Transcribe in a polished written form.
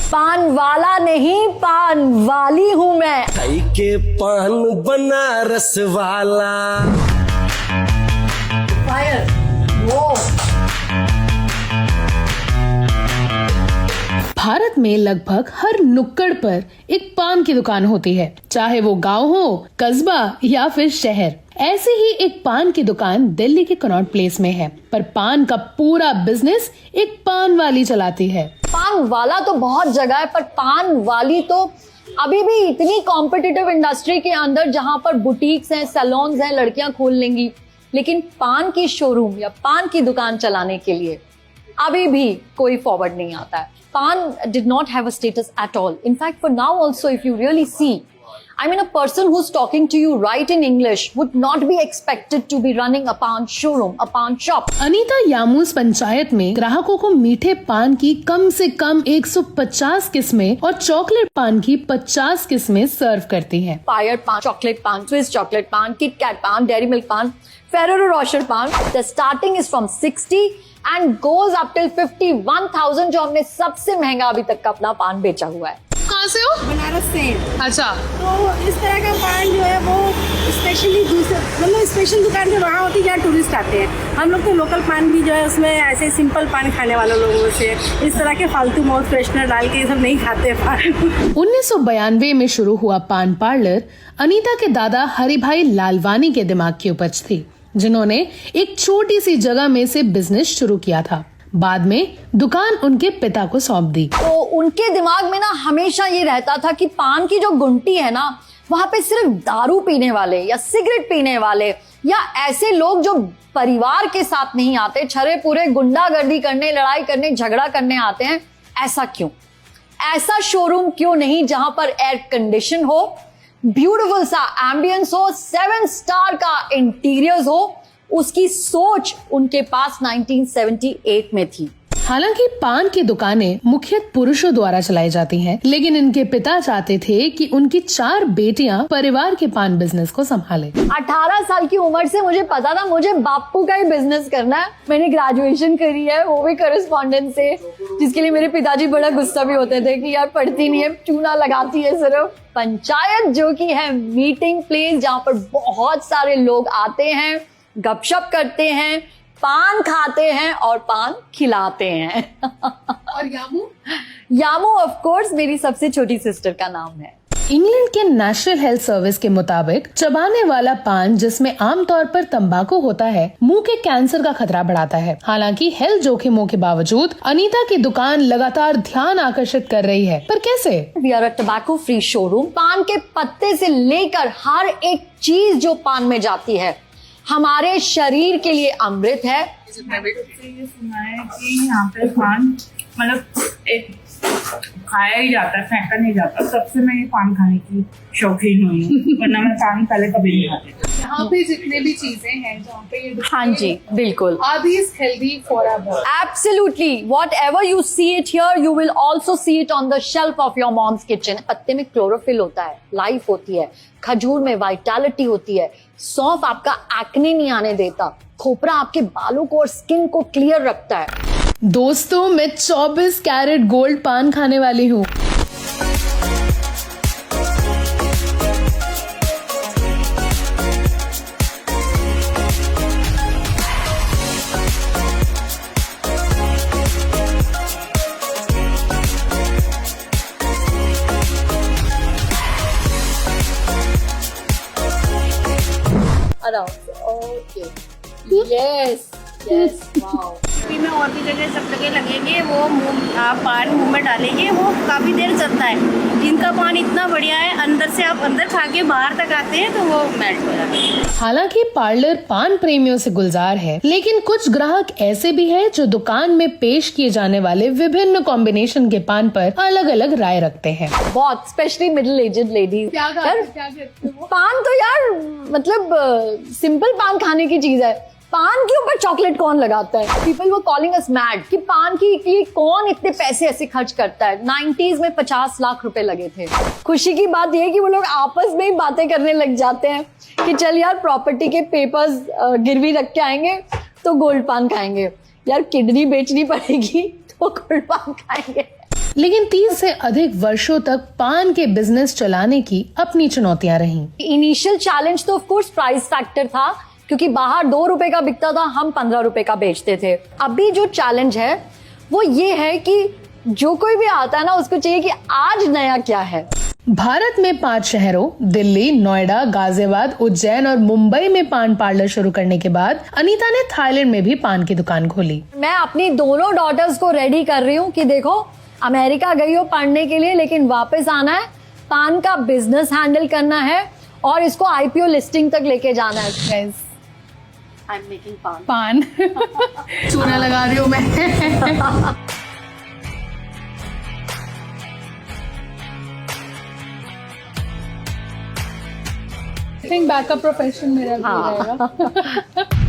पान वाला नहीं, पान वाली हूँ मैं। खाई के पान बनारस वाला। फायर वो। भारत में लगभग हर नुक्कड़ पर एक पान की दुकान होती है, चाहे वो गांव हो, कस्बा या फिर शहर। ऐसे ही एक पान की दुकान दिल्ली के कनॉट प्लेस में है, पर पान का पूरा बिजनेस एक पान वाली चलाती है। पान वाला तो बहुत जगह है, पर पान वाली तो अभी भी इतनी कॉम्पिटिटिव इंडस्ट्री के अंदर जहां पर बुटीक्स हैं, सैलून्स हैं, लड़कियां खोल लेंगी, लेकिन पान की शोरूम या पान की दुकान चलाने के लिए अभी भी कोई फॉरवर्ड नहीं आता है। Pan did not have a status at all. In fact, for now also, if you really see, I mean, a person who's talking to you right in English would not be expected to be running a pan showroom, a pan shop. Anita यामूस panchayat में ग्राहकों को मीठे पान की कम से कम 150 किस्में और chocolate पान की 50 किस्में सर्व करती है। Fire pan, chocolate pan, Swiss chocolate pan, Kit Kat pan, Dairy Milk pan, Ferrero Rocher pan. The starting is from 60 and goes up till 51,000, जो हमने सबसे महंगा अभी तक का अपना पान बेचा हुआ है। कहाँ से हो? बनारस से। अच्छा, तो इस तरह का पान जो है वो स्पेशली दूसरे मतलब स्पेशल दुकान जो वहाँ होती है जहाँ टूरिस्ट आते हैं। हम लोग तो लोकल पान भी जो है उसमें ऐसे सिंपल पान खाने वाले लोगों से इस तरह के फालतू माउथ फ्रेशनर डाल के ये सब नहीं खाते पान। 1992 में शुरू हुआ पान पार्लर अनीता के दादा हरिभाई लालवानी के दिमाग की उपज थी, जिन्होंने एक छोटी सी जगह में से बिजनेस शुरू किया था। बाद में दुकान उनके पिता को सौंप दी। तो उनके दिमाग में ना हमेशा ये रहता था कि पान की जो गुंटी है ना, वहां पे सिर्फ दारू पीने वाले या सिगरेट पीने वाले या ऐसे लोग जो परिवार के साथ नहीं आते, छरे पूरे गुंडागर्दी करने, लड़ाई करने, झगड़ा करने आते हैं। ऐसा क्यों? ऐसा शोरूम क्यों नहीं जहां पर एयर कंडीशन हो, ब्यूटीफुल सा एम्बियंस हो, 7 स्टार का इंटीरियर्स हो। उसकी सोच उनके पास 1978 में थी। हालांकि पान की दुकानें मुख्यतः पुरुषों द्वारा चलाई जाती हैं, लेकिन इनके पिता चाहते थे कि उनकी 4 बेटियां परिवार के पान बिजनेस को संभालें। 18 साल की उम्र से मुझे पता था मुझे बापू का ही बिजनेस करना है। मैंने ग्रेजुएशन करी है, वो भी करस्पॉन्डेंस से, जिसके लिए मेरे पिताजी बड़ा गुस्सा भी होते थे कि यार पढ़ती नहीं है, चूना लगाती है सिर्फ। पंचायत जो कि है मीटिंग प्लेस, जहाँ पर बहुत सारे लोग आते हैं, गपशप करते हैं, पान खाते हैं और पान खिलाते हैं। और यामू ऑफ कोर्स मेरी सबसे छोटी सिस्टर का नाम है। इंग्लैंड के नेशनल हेल्थ सर्विस के मुताबिक चबाने वाला पान, जिसमें आमतौर पर तंबाकू होता है, मुंह के कैंसर का खतरा बढ़ाता है। हालांकि हेल्थ जोखिमों के बावजूद अनीता की दुकान लगातार ध्यान आकर्षित कर रही है, पर कैसे? We are a tobacco free showroom. पान के पत्ते से लेकर हर एक चीज जो पान में जाती है हमारे शरीर के लिए अमृत है। ये सुना है कि यहाँ पे पान मतलब एक खाया ही जाता है, फेंका नहीं जाता। सबसे मैं ये पान खाने की शौकीन हुई हूँ, वरना मैं पान पहले कभी नहीं खाती। यहाँ पे जितने भी चीजें हैं जहाँ पे ये हाँ जी, बिल्कुल। Are these healthy for our body? Absolutely. Whatever you see it here, you will also see it on the shelf of your mom's kitchen. पत्ते में क्लोरोफिल होता है, लाइफ होती है। खजूर में वाइटैलिटी होती है। सौंफ आपका एक्ने नहीं आने देता। खोपरा आपके बालों को और स्किन को क्लियर रखता है। दोस्तों, मैं 24 कैरेट गोल्ड पान खाने वाली हूँ। Around. Okay. Yes. Yes. Wow. अभी में और भी जगह सब जगह लगेंगे, वो आप पान मुंह में डालेंगे, वो काफ़ी देर चलता है। इनका पान इतना बढ़िया है, अंदर से आप अंदर खा के बाहर तक आते हैं तो वो मेल्ट हो जाता है। हालांकि पार्लर पान प्रेमियों से गुलजार है, लेकिन कुछ ग्राहक ऐसे भी हैं जो दुकान में पेश किए जाने वाले विभिन्न कॉम्बिनेशन के पान पर अलग अलग राय रखते हैं। बहुत स्पेशली मिडिल एजेड लेडीज। पान तो यार मतलब सिंपल पान खाने की चीज है। पान के ऊपर चॉकलेट कौन लगाता है? पीपल वो कॉलिंग अस मैड कि पान की लिए कौन इतने पैसे ऐसे खर्च करता है। 90s में 50 लाख रुपए लगे थे। खुशी की बात यह है कि वो लोग आपस में ही बातें करने लग जाते हैं कि चल यार प्रॉपर्टी के पेपर्स गिरवी रख के आएंगे तो गोल्ड पान खाएंगे, यार किडनी बेचनी पड़ेगी तो गोल्ड पान खाएंगे। लेकिन 30 से अधिक वर्षों तक पान के बिजनेस चलाने की अपनी चुनौतियां रहीं। इनिशियल चैलेंज तो ऑफ कोर्स प्राइस फैक्टर था, क्योंकि बाहर 2 रुपए का बिकता था, हम 15 रुपए का बेचते थे। अभी जो चैलेंज है वो ये है कि जो कोई भी आता है ना, उसको चाहिए कि आज नया क्या है। भारत में 5 शहरों दिल्ली, नोएडा, गाजियाबाद, उज्जैन और मुंबई में पान पार्लर शुरू करने के बाद अनीता ने थाईलैंड में भी पान की दुकान खोली। मैं अपनी दोनों डॉटर्स को रेडी कर रही हूँ कि देखो, अमेरिका गई हो पढ़ने के लिए, लेकिन वापस आना है, पान का बिजनेस हैंडल करना है और इसको आईपीओ लिस्टिंग तक लेके जाना है। गाइस, आई एम मेकिंग पान। चूना लगा रही हूँ मैं। बैकअप प्रोफेशन मेरा भी रहेगा।